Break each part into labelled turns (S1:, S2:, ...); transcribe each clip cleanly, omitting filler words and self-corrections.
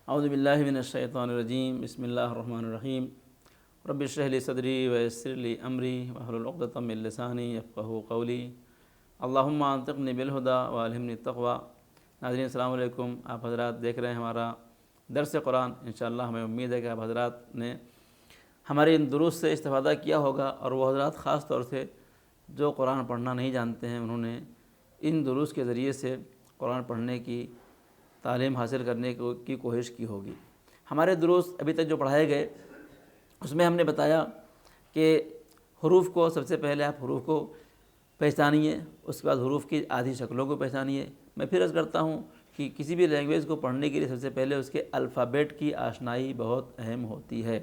S1: اعوذ باللہ من الشیطان الرجیم، بسم اللہ الرحمن الرحیم۔ رب اشرح لی صدری ویسر لی امری واحلل عقدۃ من لسانی یفقہوا قولی، اللہم انطقنی بالہدی والہمنی التقوی۔ ناظرین السلام علیکم، آپ حضرات دیکھ رہے ہیں ہمارا درس قرآن۔ انشاءاللہ ہمیں امید ہے کہ آپ حضرات نے ہمارے ان دروس سے استفادہ کیا ہوگا، اور وہ حضرات خاص طور سے جو قرآن پڑھنا نہیں جانتے ہیں انہوں نے ان دروس کے ذریعے سے قرآن پڑھنے کی تعلیم حاصل کرنے کی کوشش کی ہوگی۔ ہمارے دروس ابھی تک جو پڑھائے گئے اس میں ہم نے بتایا کہ حروف کو سب سے پہلے آپ حروف کو پہچانیے، اس کے بعد حروف کی آدھی شکلوں کو پہچانیے۔ میں پھر عرض کرتا ہوں کہ کسی بھی لینگویج کو پڑھنے کے لیے سب سے پہلے اس کے الفابیٹ کی آشنائی بہت اہم ہوتی ہے۔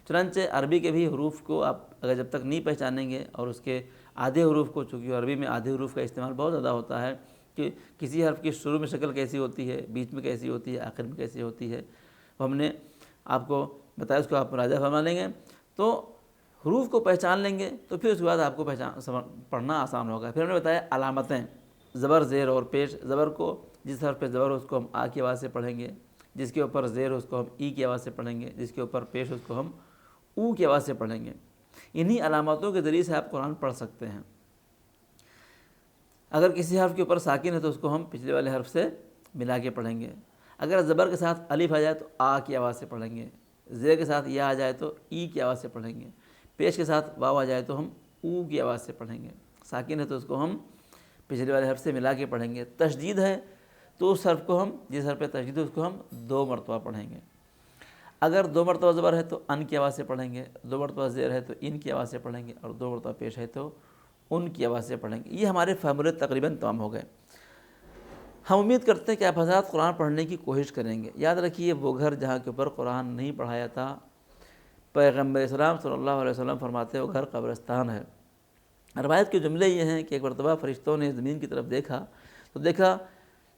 S1: چنانچہ عربی کے بھی حروف کو آپ اگر جب تک نہیں پہچانیں گے، اور اس کے آدھے حروف کو، چونکہ عربی میں آدھے حروف کا استعمال بہت زیادہ ہوتا ہے کہ کسی حرف کی شروع میں شکل کیسی ہوتی ہے، بیچ میں کیسی ہوتی ہے، آخر میں کیسی ہوتی ہے، وہ ہم نے آپ کو بتایا، اس کو آپ مراجعہ فرما لیں گے تو حروف کو پہچان لیں گے، تو پھر اس کے بعد آپ کو پڑھنا آسان ہوگا۔ پھر ہم نے بتایا علامتیں، زبر، زیر اور پیش۔ زبر کو جس حرف پہ زبر ہو اس کو ہم آ کی آواز سے پڑھیں گے، جس کے اوپر زیر ہو اس کو ہم ای کی آواز سے پڑھیں گے، جس کے اوپر پیش ہو اس کو ہم او کی آواز سے پڑھیں گے۔ انہی علامتوں کے ذریعے سے آپ قرآن پڑھ سکتے ہیں۔ اگر کسی حرف کے اوپر ساکن ہے تو اس کو ہم پچھلے والے حرف سے ملا کے پڑھیں گے۔ اگر زبر کے ساتھ الف آ جائے تو آ کی آواز سے پڑھیں گے، زیر کے ساتھ یا آ جائے تو ای کی آواز سے پڑھیں گے، پیش کے ساتھ واو آ جائے تو ہم او کی آواز سے پڑھیں گے۔ ساکن ہے تو اس کو ہم پچھلے والے حرف سے ملا کے پڑھیں گے۔ تشدید ہے تو اس حرف کو ہم، جس حرف پہ تشدید ہے اس کو ہم 2 مرتبہ پڑھیں گے۔ اگر 2 مرتبہ زبر ہے تو ان کی آواز سے پڑھیں گے، 2 مرتبہ زیر ہے تو ان کی آواز سے پڑھیں گے، اور 2 مرتبہ پیش ہے تو ان کی آواز سے پڑھیں گے۔ یہ ہمارے فارمولے تقریباً تمام ہو گئے۔ ہم امید کرتے ہیں کہ آپ حضرات قرآن پڑھنے کی کوشش کریں گے۔ یاد رکھیے، وہ گھر جہاں کے اوپر قرآن نہیں پڑھایا تھا، پیغمبر اسلام صلی اللہ علیہ وسلم فرماتے ہیں وہ گھر قبرستان ہے۔ روایت کے جملے یہ ہیں کہ ایک مرتبہ فرشتوں نے زمین کی طرف دیکھا تو دیکھا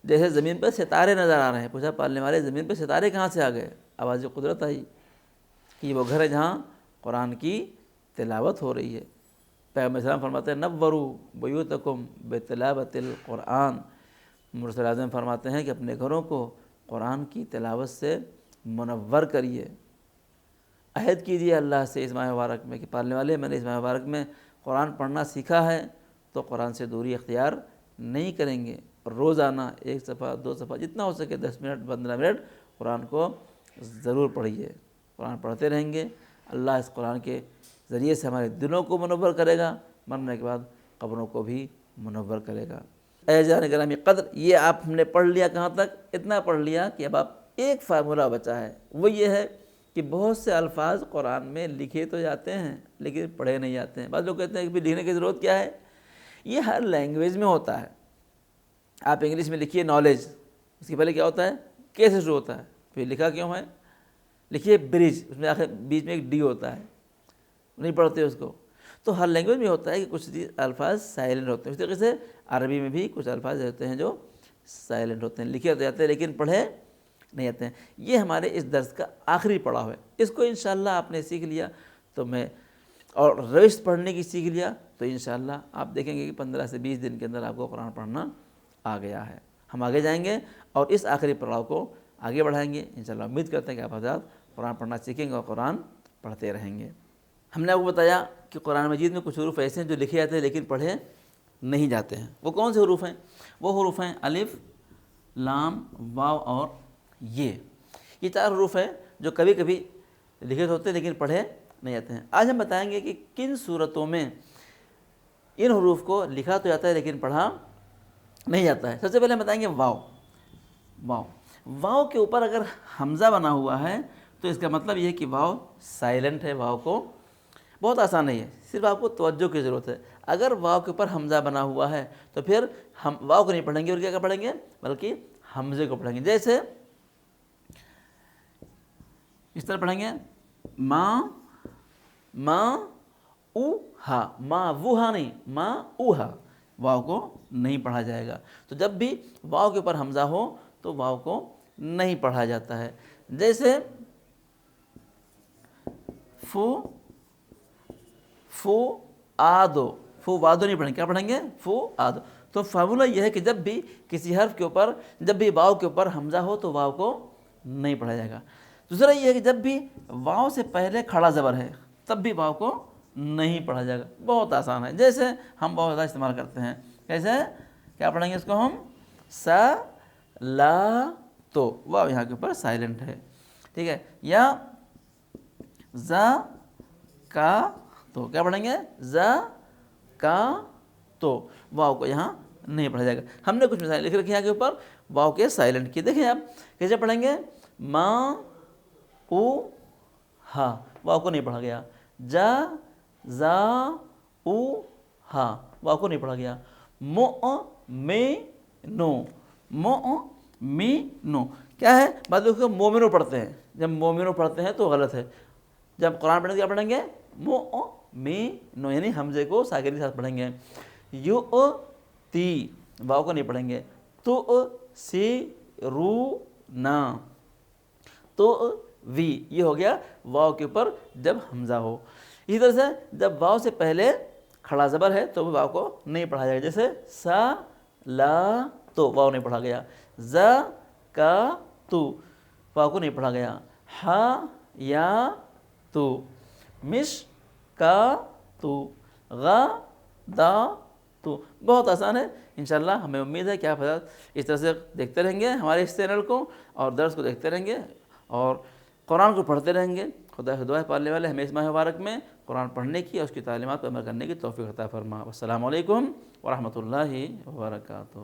S1: جیسے زمین پر ستارے نظر آ رہے ہیں۔ پوچھا پالنے والے زمین پہ ستارے کہاں سے آ گئے؟ آواز قدرت آئی کہ یہ وہ گھر ہے جہاں قرآن کی تلاوت ہو رہی ہے۔ پیغمبر اسلام فرماتے ہیں نوروا بیوتکم بتلاوت القرآن۔ مرسل اعظم فرماتے ہیں کہ اپنے گھروں کو قرآن کی تلاوت سے منور کریے۔ عہد کیجیے اللہ سے اس ماہ مبارک میں کہ پالنے والے، میں نے اس ماہ مبارک میں قرآن پڑھنا سیکھا ہے تو قرآن سے دوری اختیار نہیں کریں گے، اور روزانہ 1 صفحہ 2 صفحہ جتنا ہو سکے 10 منٹ 15 منٹ قرآن کو ضرور پڑھیے۔ قرآن پڑھتے رہیں گے، اللہ اس قرآن کے ذریعے سے ہمارے دلوں کو منور کرے گا، مرنے کے بعد قبروں کو بھی منور کرے گا۔ اے جان گرامی قدر، یہ آپ ہم نے پڑھ لیا کہاں تک؟ اتنا پڑھ لیا کہ اب آپ ایک فارمولہ بچا ہے، وہ یہ ہے کہ بہت سے الفاظ قرآن میں لکھے تو جاتے ہیں لیکن پڑھے نہیں جاتے ہیں۔ بعض لوگ کہتے ہیں کہ لکھنے کی ضرورت کیا ہے؟ یہ ہر لینگویج میں ہوتا ہے۔ آپ انگلش میں لکھیے نالج، اس کے پہلے کیا ہوتا ہے؟ کے سے شروع ہوتا ہے، پھر لکھا کیوں ہے؟ لکھیے برج، اس میں آخر بیچ میں ایک ڈی ہوتا ہے، نہیں پڑھتے اس کو۔ تو ہر لینگویج میں ہوتا ہے کہ کچھ الفاظ سائلنٹ ہوتے ہیں، اس طریقے سے عربی میں بھی کچھ الفاظ ہوتے ہیں جو سائلنٹ ہوتے ہیں، لکھے تو جاتے ہیں لیکن پڑھے نہیں جاتے ہیں۔ یہ ہمارے اس درس کا آخری پڑاؤ ہے۔ اس کو انشاءاللہ آپ نے سیکھ لیا تو اور روش پڑھنے کی سیکھ لیا تو انشاءاللہ آپ دیکھیں گے کہ 15 سے 20 دن کے اندر آپ کو قرآن پڑھنا آ گیا ہے۔ ہم آگے جائیں گے اور اس آخری پڑاؤ کو آگے بڑھائیں گے انشاءاللہ۔ امید کرتے ہیں کہ آپ حضرات قرآن پڑھنا سیکھیں گے اور قرآن پڑھتے رہیں گے۔ ہم نے آپ کو بتایا کہ قرآن مجید میں کچھ حروف ایسے ہیں جو لکھے جاتے ہیں لیکن پڑھے نہیں جاتے ہیں۔ وہ کون سے حروف ہیں؟ وہ حروف ہیں الف، لام، واو اور یہ 4 حروف ہیں جو کبھی کبھی لکھے ہوتے ہیں لیکن پڑھے نہیں جاتے ہیں۔ آج ہم بتائیں گے کہ کن صورتوں میں ان حروف کو لکھا تو جاتا ہے لیکن پڑھا نہیں جاتا ہے۔ سب سے پہلے ہم بتائیں گے واو۔ واو کے اوپر اگر حمزہ بنا ہوا ہے تو اس کا مطلب یہ ہے کہ واو سائلنٹ ہے۔ واو کو بہت آسان نہیں ہے، صرف آپ کو توجہ کی ضرورت ہے۔ اگر واو کے اوپر حمزہ بنا ہوا ہے تو پھر ہم واو کو نہیں پڑھیں گے اور کیا پڑھیں گے؟ بلکہ حمزے کو پڑھیں گے۔ جیسے اس طرح پڑھیں گے ما او ہا، ما وہ ہا نہیں، ما او ہا، واو کو نہیں پڑھا جائے گا۔ تو جب بھی واو کے اوپر حمزہ ہو تو واو کو نہیں پڑھا جاتا ہے۔ جیسے فو آدو، فو وادو نہیں پڑھیں گے، کیا پڑھیں گے؟ فو آدو۔ تو فارمولہ یہ ہے کہ جب بھی کسی حرف کے اوپر، جب بھی واو کے اوپر حمزہ ہو تو واو کو نہیں پڑھا جائے گا۔ دوسرا یہ ہے کہ جب بھی واو سے پہلے کھڑا زبر ہے تب بھی واو کو نہیں پڑھا جائے گا۔ بہت آسان ہے، جیسے ہم بہت زیادہ استعمال کرتے ہیں۔ کیسے؟ کیا پڑھیں گے اس کو ہم؟ سا لا تو، واو یہاں کے اوپر سائلنٹ ہے، ٹھیک ہے۔ یا زا کا تو، کیا پڑھیں گے؟ زا کا تو، واو کو یہاں نہیں پڑھا جائے گا۔ ہم نے کچھ مثالیں لکھ رکھی ہیں یہاں کے اوپر واو کے سائلنٹ کی، دیکھیں آپ کیسے پڑھیں گے؟ ما او ہا، واو کو نہیں پڑھا گیا۔ جا زا او ہا، واو کو نہیں پڑھا گیا۔ مو میں نو، مو می نو، کیا ہے؟ بعض لوگ مومنو پڑھتے ہیں، جب مومنو پڑھتے ہیں تو غلط ہے۔ جب قرآن پڑھیں گے کیا پڑھیں گے؟ مو می نو، یعنی حمزے کو ساکن کے ساتھ پڑھیں گے۔ یو تی، واو کو نہیں پڑھیں گے۔ تو سی رو نا، تو وی، یہ ہو گیا واو کے اوپر جب حمزہ ہو۔ اسی طرح سے جب واو سے پہلے کھڑا زبر ہے تو واو کو نہیں پڑھا جائے گا، جیسے سا لا تو، واو نہیں پڑھا گیا۔ ز کا تو، واو کو نہیں پڑھا گیا۔ ہا یا تو، مش کا تو، غا دا تو۔ بہت آسان ہے انشاءاللہ۔ ہمیں امید ہے کہ آپ حضرات اس طرح سے دیکھتے رہیں گے ہمارے اس چینل کو، اور درس کو دیکھتے رہیں گے اور قرآن کو پڑھتے رہیں گے۔ خدا سے دعا ہے پالنے والے ہمیں اس ماہ مبارک میں قرآن پڑھنے کی اور اس کی تعلیمات پر عمل کرنے کی توفیق عطا فرما۔ والسلام علیکم ورحمۃ اللہ وبرکاتہ۔